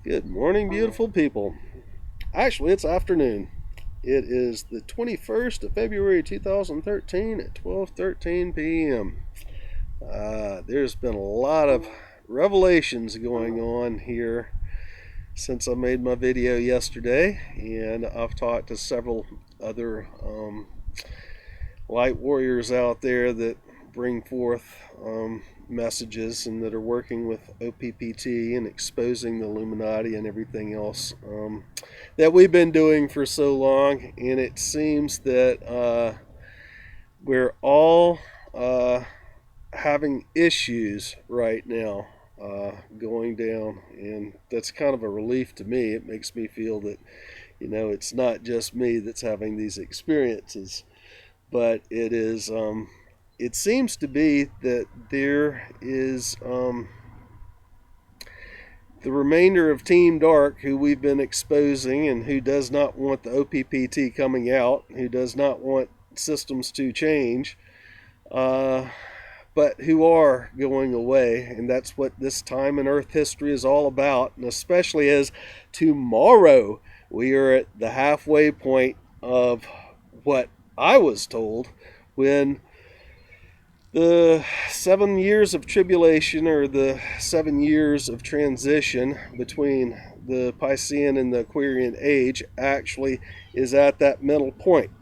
Good morning, beautiful people. Actually, it's afternoon. It is the 21st of February 2013 at 12:13 p.m. There's been a lot of revelations going on here since I made my video yesterday, and I've talked to several other light warriors out there that bring forth messages and that are working with OPPT and exposing the Illuminati and everything else that we've been doing for so long. And it seems that we're all having issues right now going down, and that's kind of a relief to me. It makes me feel that, it's not just me that's having these experiences, but it seems to be that there is the remainder of Team Dark, who we've been exposing and who does not want the OPPT coming out, who does not want systems to change, but who are going away. And that's what this time in Earth history is all about, and especially as tomorrow we are at the halfway point of what I was told when the 7 years of tribulation, or the 7 years of transition between the Piscean and the Aquarian age, actually is at that middle point.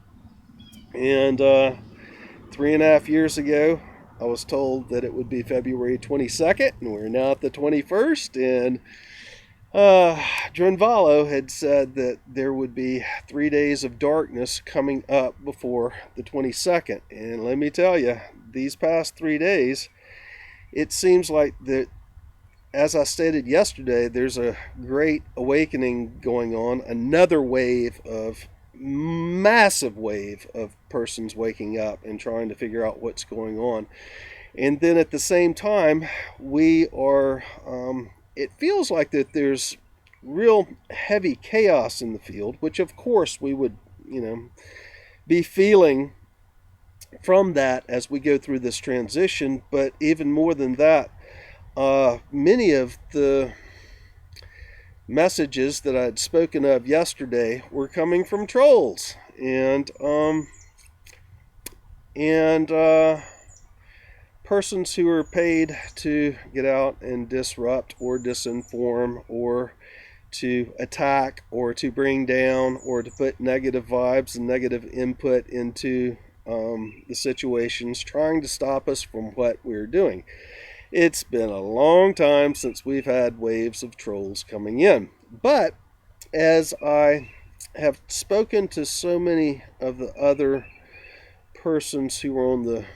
And 3.5 years ago, I was told that it would be February 22nd, and we're now at the 21st. And Drenvalo had said that there would be 3 days of darkness coming up before the 22nd. And let me tell you, these past 3 days, it seems like that, as I stated yesterday, there's a great awakening going on, another massive wave of persons waking up and trying to figure out what's going on. And then at the same time, we are, it feels like that there's real heavy chaos in the field, which of course we would, be feeling from that as we go through this transition. But even more than that, many of the messages that I'd spoken of yesterday were coming from trolls and persons who are paid to get out and disrupt or disinform or to attack or to bring down or to put negative vibes and negative input into the situations, trying to stop us from what we're doing. It's been a long time since we've had waves of trolls coming in. But as I have spoken to so many of the other persons who were on the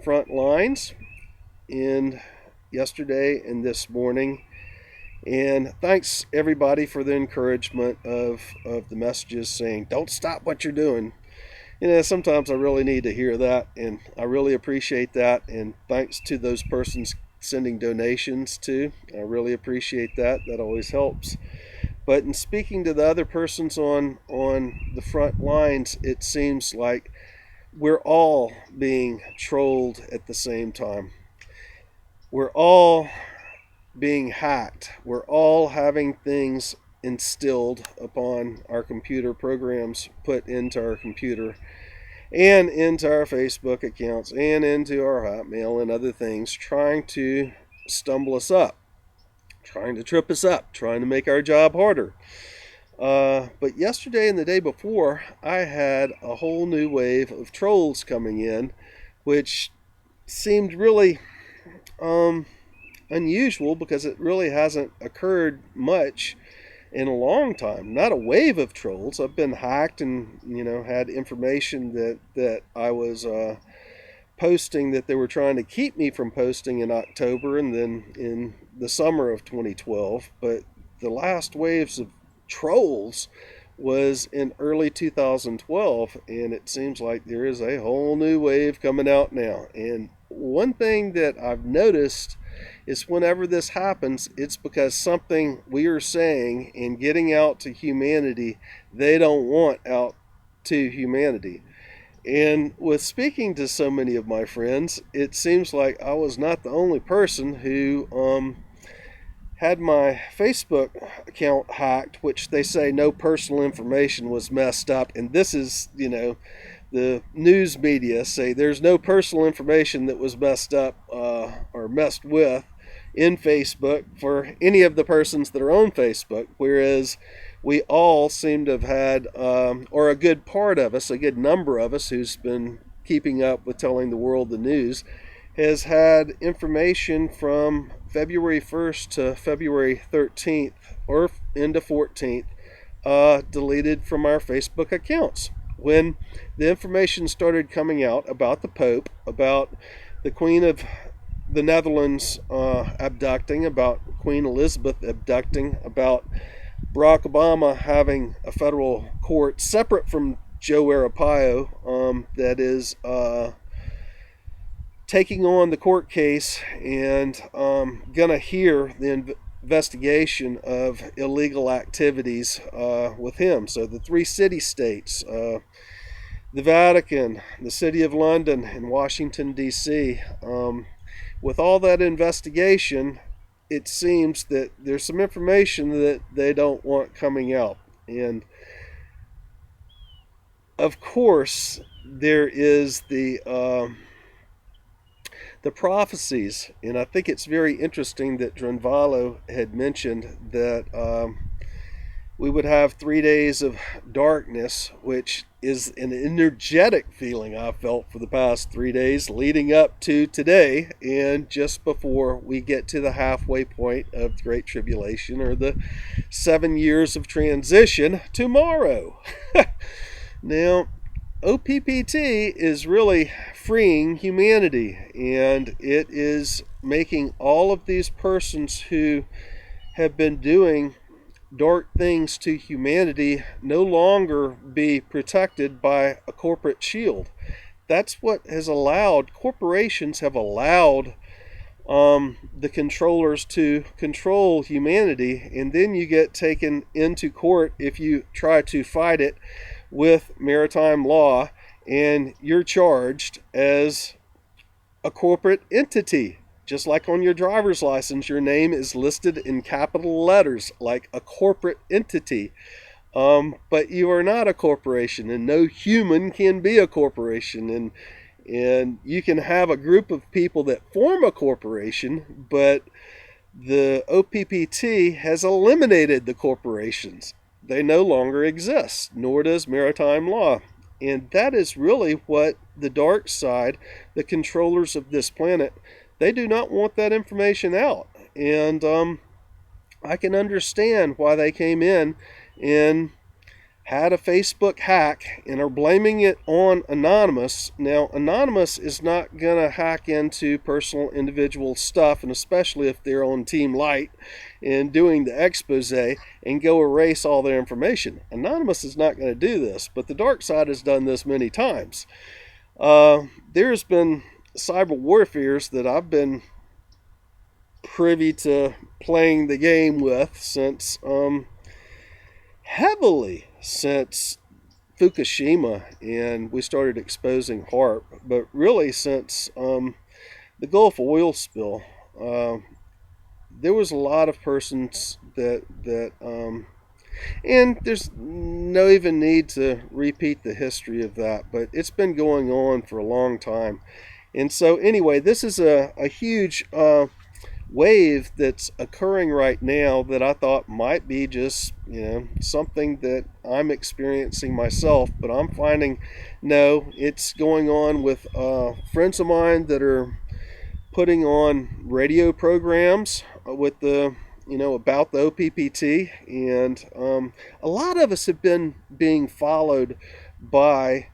front lines in yesterday and this morning, and thanks everybody for the encouragement of the messages saying, don't stop what you're doing. Sometimes I really need to hear that, and I really appreciate that. And thanks to those persons sending donations too. I really appreciate that. That always helps. But in speaking to the other persons on the front lines, it seems like we're all being trolled at the same time. We're all being hacked. We're all having things instilled upon our computer, programs put into our computer and into our Facebook accounts and into our Hotmail and other things, trying to stumble us up, trying to trip us up, trying to make our job harder. But yesterday and the day before, I had a whole new wave of trolls coming in, which seemed really unusual because it really hasn't occurred much in a long time. Not a wave of trolls. I've been hacked and had information that I was posting that they were trying to keep me from posting in October and then in the summer of 2012. But the last waves of trolls was in early 2012, and it seems like there is a whole new wave coming out now. And one thing that I've noticed is whenever this happens, it's because something we are saying and getting out to humanity, they don't want out to humanity. And with speaking to so many of my friends, it seems like I was not the only person who had my Facebook account hacked, which they say no personal information was messed up. And this is, the news media say there's no personal information that was messed up or messed with in Facebook for any of the persons that are on Facebook, whereas we all seem to have had, or a good part of us, a good number of us who's been keeping up with telling the world the news, has had information from February 1st to February 13th or into 14th deleted from our Facebook accounts. When the information started coming out about the Pope, about the Queen of the Netherlands abducting, about Queen Elizabeth abducting, about Barack Obama having a federal court separate from Joe Arpaio that is taking on the court case and gonna hear the investigation of illegal activities with him. So the three city-states, the Vatican, the City of London, and Washington, D.C. With all that investigation, it seems that there's some information that they don't want coming out. And of course, there is the prophecies, and I think it's very interesting that Dronvalo had mentioned that we would have 3 days of darkness, which is an energetic feeling I've felt for the past 3 days leading up to today and just before we get to the halfway point of the Great Tribulation, or the 7 years of transition tomorrow. Now, OPPT is really freeing humanity, and it is making all of these persons who have been doing dark things to humanity no longer be protected by a corporate shield. That's what has allowed, corporations have allowed the controllers to control humanity, and then you get taken into court if you try to fight it with maritime law, and you're charged as a corporate entity. Just like on your driver's license, your name is listed in capital letters like a corporate entity. But you are not a corporation, and no human can be a corporation. And you can have a group of people that form a corporation, but the OPPT has eliminated the corporations. They no longer exist, nor does maritime law. And that is really what the dark side, the controllers of this planet, they do not want that information out. And I can understand why they came in and had a Facebook hack and are blaming it on Anonymous. Now, Anonymous is not going to hack into personal individual stuff, and especially if they're on Team Light and doing the expose and go erase all their information. Anonymous is not going to do this, but the dark side has done this many times. There's been cyber warfares that I've been privy to playing the game with since heavily since Fukushima, and we started exposing HAARP, but really since the Gulf oil spill. There was a lot of persons that and there's no even need to repeat the history of that, but it's been going on for a long time. And so anyway, this is a huge wave that's occurring right now that I thought might be just, something that I'm experiencing myself, but I'm finding no, it's going on with friends of mine that are putting on radio programs with the about the OPPT, and a lot of us have been being followed by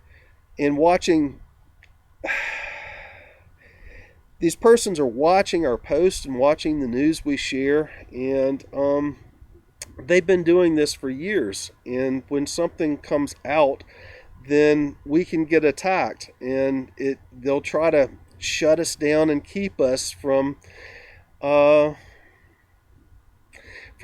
and watching. These persons are watching our posts and watching the news we share, and they've been doing this for years. And when something comes out, then we can get attacked, and they'll try to shut us down and keep us from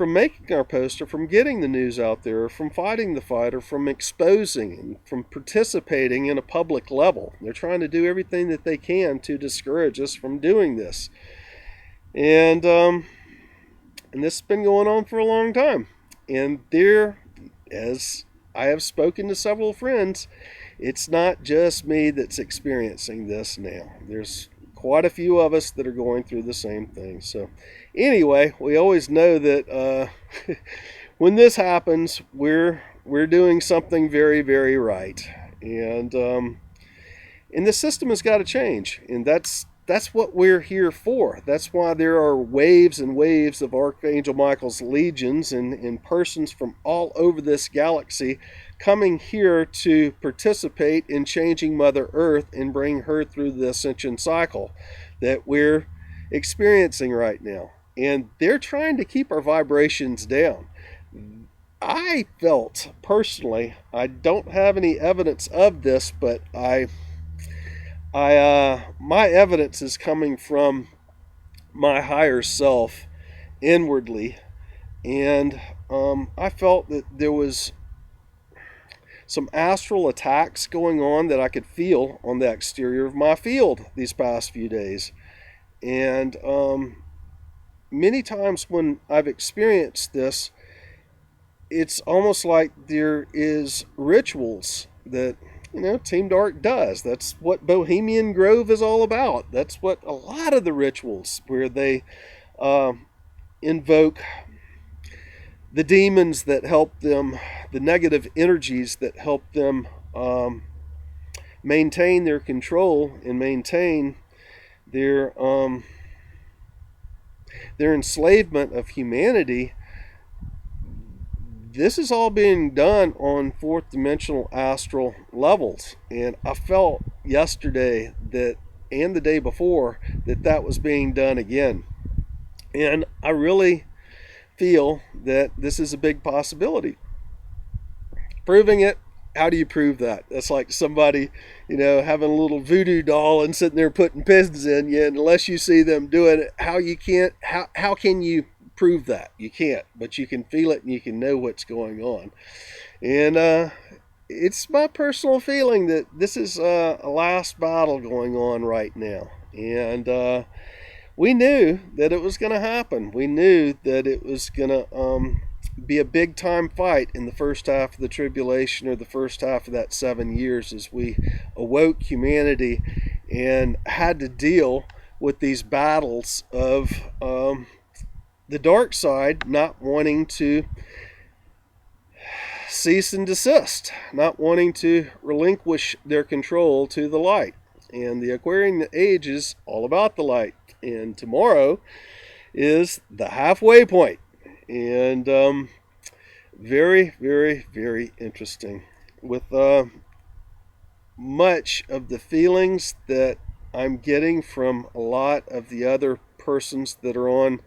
making our post, or from getting the news out there, or from fighting the fight, or from exposing and from participating in a public level. They're trying to do everything that they can to discourage us from doing this. And And this has been going on for a long time. And there, as I have spoken to several friends, it's not just me that's experiencing this now. There's quite a few of us that are going through the same thing. So anyway, we always know that when this happens, we're doing something very, very right. And the system has got to change. And that's what we're here for. That's why there are waves and waves of Archangel Michael's legions and persons from all over this galaxy coming here to participate in changing Mother Earth and bring her through the ascension cycle that we're experiencing right now. And they're trying to keep our vibrations down. I felt personally, I don't have any evidence of this, but my evidence is coming from my higher self inwardly, and I felt that there was some astral attacks going on that I could feel on the exterior of my field these past few days. And many times when I've experienced this, it's almost like there is rituals that, Team Dark does. That's what Bohemian Grove is all about. That's what a lot of the rituals, where they invoke the demons that help them, the negative energies that help them maintain their control and maintain their enslavement of humanity. This is all being done on fourth dimensional astral levels. And I felt yesterday that, and the day before, that was being done again. And I really feel that this is a big possibility. Proving it, how do you prove that? That's like somebody, having a little voodoo doll and sitting there putting pins in you, and unless you see them doing it, how can you prove that? You can't, but you can feel it and you can know what's going on. And it's my personal feeling that this is a last battle going on right now. And we knew that it was going to happen. We knew that it was going to be a big time fight in the first half of the tribulation, or the first half of that 7 years, as we awoke humanity and had to deal with these battles of the dark side not wanting to cease and desist, not wanting to relinquish their control to the light. And the Aquarian age is all about the light. And tomorrow is the halfway point. And very, very, very interesting. With much of the feelings that I'm getting from a lot of the other persons that are on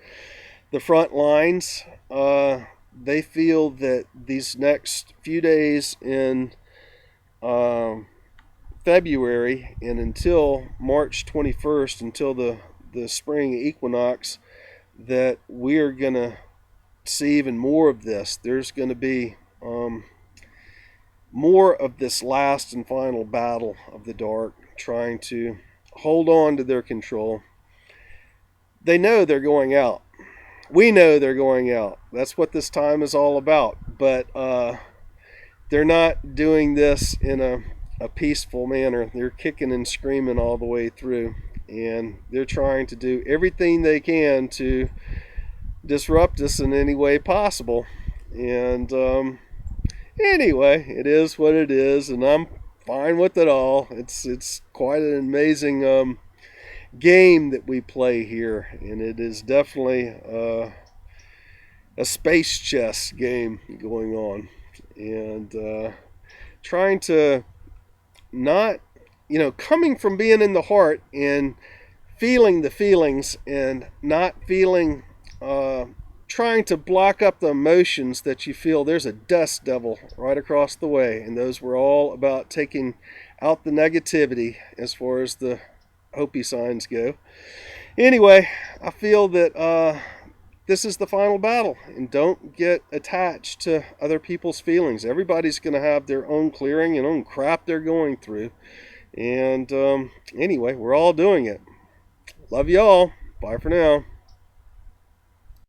the front lines, they feel that these next few days in February and until March 21st, until the spring equinox, that we are going to see even more of this. There's going to be more of this last and final battle of the dark, trying to hold on to their control. They know they're going out. We know they're going out. That's what this time is all about. But they're not doing this in a peaceful manner. They're kicking and screaming all the way through. And they're trying to do everything they can to disrupt us in any way possible. And anyway, it is what it is, and I'm fine with it all. It's quite an amazing game that we play here, and it is definitely a space chess game going on. And trying to not, coming from being in the heart and feeling the feelings and not feeling, trying to block up the emotions that you feel. There's a dust devil right across the way, and those were all about taking out the negativity as far as the Hopi signs go. Anyway, I feel that this is the final battle, and don't get attached to other people's feelings. Everybody's going to have their own clearing and own crap they're going through. And anyway, we're all doing it. Love y'all. Bye for now.